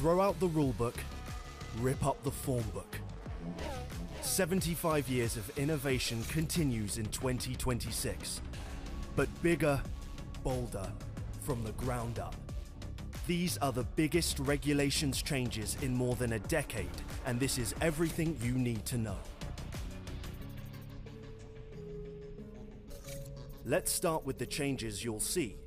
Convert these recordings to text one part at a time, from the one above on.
Throw out the rulebook, rip up the form book. 75 years of innovation continues in 2026, but bigger, bolder, from the ground up. These are the biggest regulations changes in more than a decade, and this is everything you need to know. Let's start with the changes you'll see.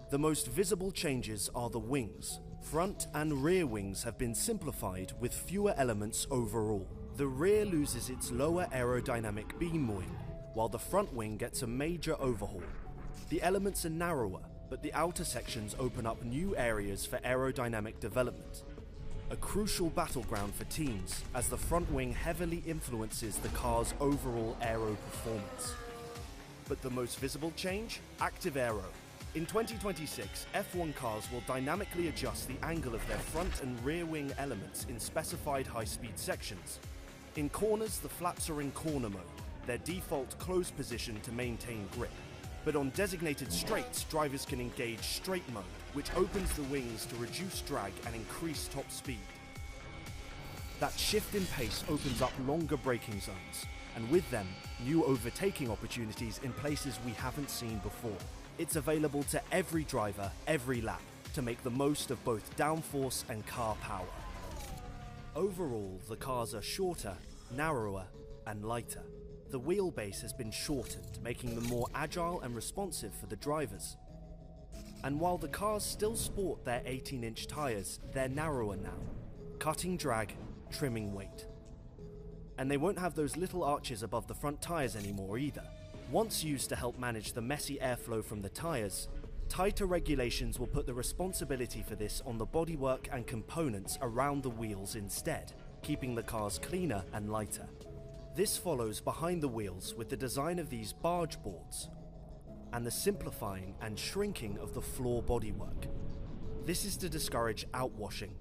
The most visible changes are the wings. Front and rear wings have been simplified with fewer elements overall. The rear loses its lower aerodynamic beam wing, while the front wing gets a major overhaul. The elements are narrower, but the outer sections open up new areas for aerodynamic development. A crucial battleground for teams, as the front wing heavily influences the car's overall aero performance. But the most visible change? Active Aero. In 2026, F1 cars will dynamically adjust the angle of their front and rear wing elements in specified high-speed sections. In corners, the flaps are in corner mode, their default closed position to maintain grip. But on designated straights, drivers can engage straight mode, which opens the wings to reduce drag and increase top speed. That shift in pace opens up longer braking zones, and with them, new overtaking opportunities in places we haven't seen before. It's available to every driver, every lap, to make the most of both downforce and car power. Overall, the cars are shorter, narrower, and lighter. The wheelbase has been shortened, making them more agile and responsive for the drivers. And while the cars still sport their 18-inch tyres, they're narrower now, cutting drag, trimming weight. And they won't have those little arches above the front tyres anymore either. Once used to help manage the messy airflow from the tyres, tighter regulations will put the responsibility for this on the bodywork and components around the wheels instead, keeping the cars cleaner and lighter. This follows behind the wheels with the design of these barge boards and the simplifying and shrinking of the floor bodywork. This is to discourage outwashing,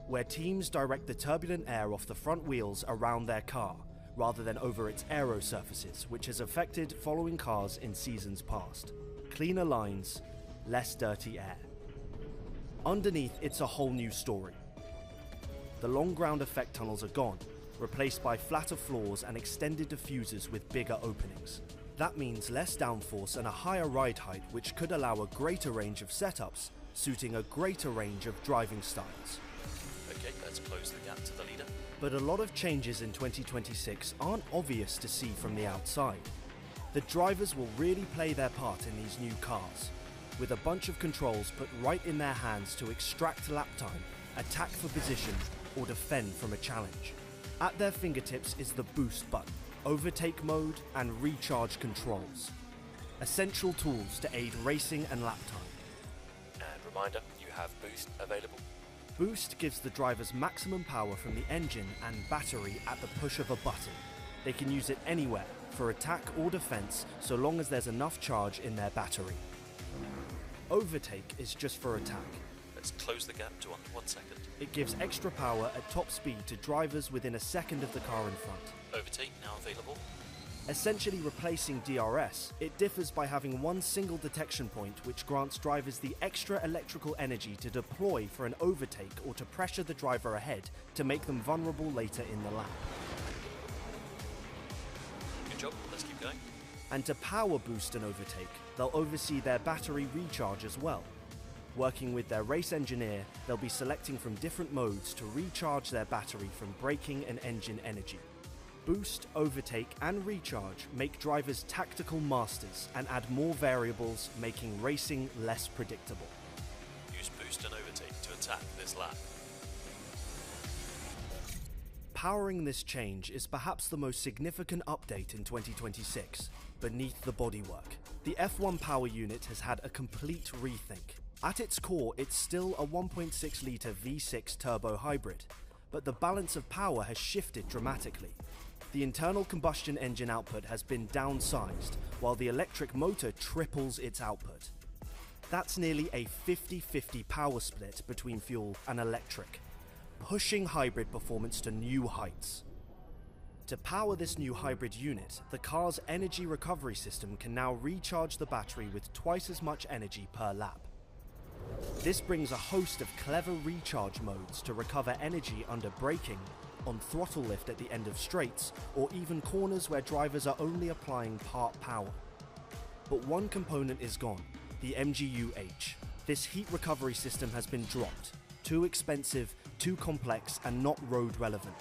where teams direct the turbulent air off the front wheels around their car, rather than over its aero surfaces, which has affected following cars in seasons past. Cleaner lines, less dirty air. Underneath, it's a whole new story. The long ground effect tunnels are gone, replaced by flatter floors and extended diffusers with bigger openings. That means less downforce and a higher ride height, which could allow a greater range of setups, suiting a greater range of driving styles. Okay, let's close the gap to the leader. But a lot of changes in 2026 aren't obvious to see from the outside. The drivers will really play their part in these new cars, with a bunch of controls put right in their hands to extract lap time, attack for position, or defend from a challenge. At their fingertips is the boost button, overtake mode, and recharge controls. Essential tools to aid racing and lap time. And reminder, you have boost available. Boost gives the drivers maximum power from the engine and battery at the push of a button. They can use it anywhere, for attack or defense, so long as there's enough charge in their battery. Overtake is just for attack. Let's close the gap to under 1 second. It gives extra power at top speed to drivers within a second of the car in front. Overtake now available. Essentially replacing DRS, it differs by having one single detection point which grants drivers the extra electrical energy to deploy for an overtake or to pressure the driver ahead to make them vulnerable later in the lap. Good job, let's keep going. And to power boost and overtake, they'll oversee their battery recharge as well. Working with their race engineer, they'll be selecting from different modes to recharge their battery from braking and engine energy. Boost, overtake, and recharge make drivers tactical masters and add more variables, making racing less predictable. Use boost and overtake to attack this lap. Powering this change is perhaps the most significant update in 2026, beneath the bodywork. The F1 power unit has had a complete rethink. At its core, it's still a 1.6-litre V6 turbo hybrid, but the balance of power has shifted dramatically. The internal combustion engine output has been downsized, while the electric motor triples its output. That's nearly a 50-50 power split between fuel and electric, pushing hybrid performance to new heights. To power this new hybrid unit, the car's energy recovery system can now recharge the battery with twice as much energy per lap. This brings a host of clever recharge modes to recover energy under braking, on throttle lift at the end of straights, or even corners where drivers are only applying part power. But one component is gone, the MGU-H. This heat recovery system has been dropped. Too expensive, too complex, and not road relevant.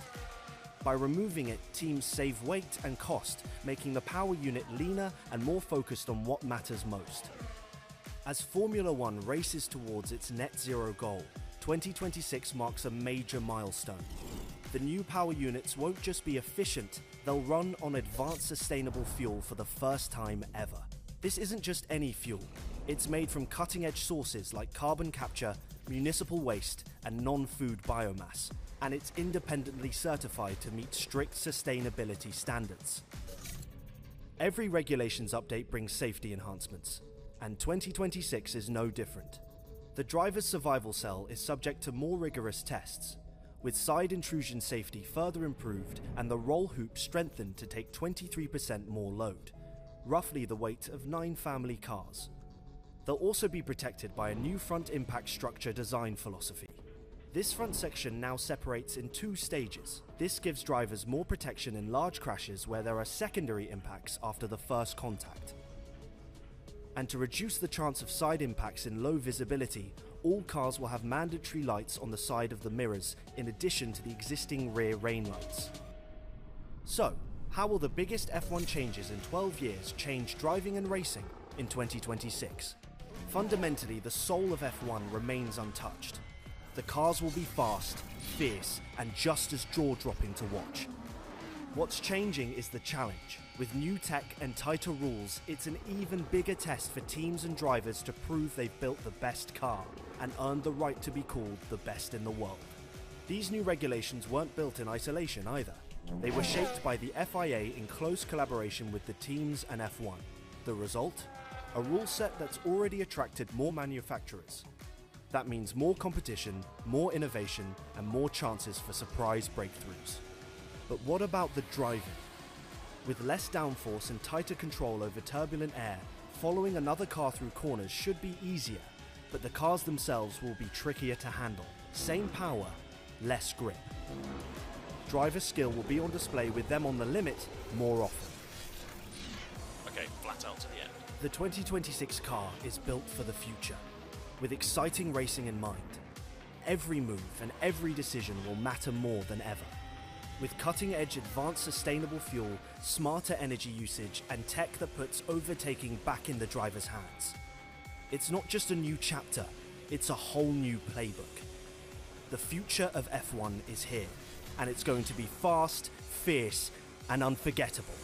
By removing it, teams save weight and cost, making the power unit leaner and more focused on what matters most. As Formula One races towards its net zero goal, 2026 marks a major milestone. The new power units won't just be efficient, they'll run on advanced sustainable fuel for the first time ever. This isn't just any fuel. It's made from cutting-edge sources like carbon capture, municipal waste, and non-food biomass, and it's independently certified to meet strict sustainability standards. Every regulations update brings safety enhancements, and 2026 is no different. The driver's survival cell is subject to more rigorous tests, with side intrusion safety further improved and the roll hoop strengthened to take 23% more load, roughly the weight of 9 family cars. They'll also be protected by a new front impact structure design philosophy. This front section now separates in 2 stages. This gives drivers more protection in large crashes where there are secondary impacts after the first contact. And to reduce the chance of side impacts in low visibility, all cars will have mandatory lights on the side of the mirrors in addition to the existing rear rain lights. So, how will the biggest F1 changes in 12 years change driving and racing in 2026? Fundamentally, the soul of F1 remains untouched. The cars will be fast, fierce, and just as jaw-dropping to watch. What's changing is the challenge. With new tech and tighter rules, it's an even bigger test for teams and drivers to prove they've built the best car and earned the right to be called the best in the world. These new regulations weren't built in isolation either. They were shaped by the FIA in close collaboration with the teams and F1. The result? A rule set that's already attracted more manufacturers. That means more competition, more innovation, and more chances for surprise breakthroughs. But what about the driving? With less downforce and tighter control over turbulent air, following another car through corners should be easier, but the cars themselves will be trickier to handle. Same power, less grip. Driver skill will be on display with them on the limit more often. Okay, flat out to the end. The 2026 car is built for the future, with exciting racing in mind. Every move and every decision will matter more than ever. With cutting-edge advanced sustainable fuel, smarter energy usage, and tech that puts overtaking back in the driver's hands. It's not just a new chapter, it's a whole new playbook. The future of F1 is here, and it's going to be fast, fierce, and unforgettable.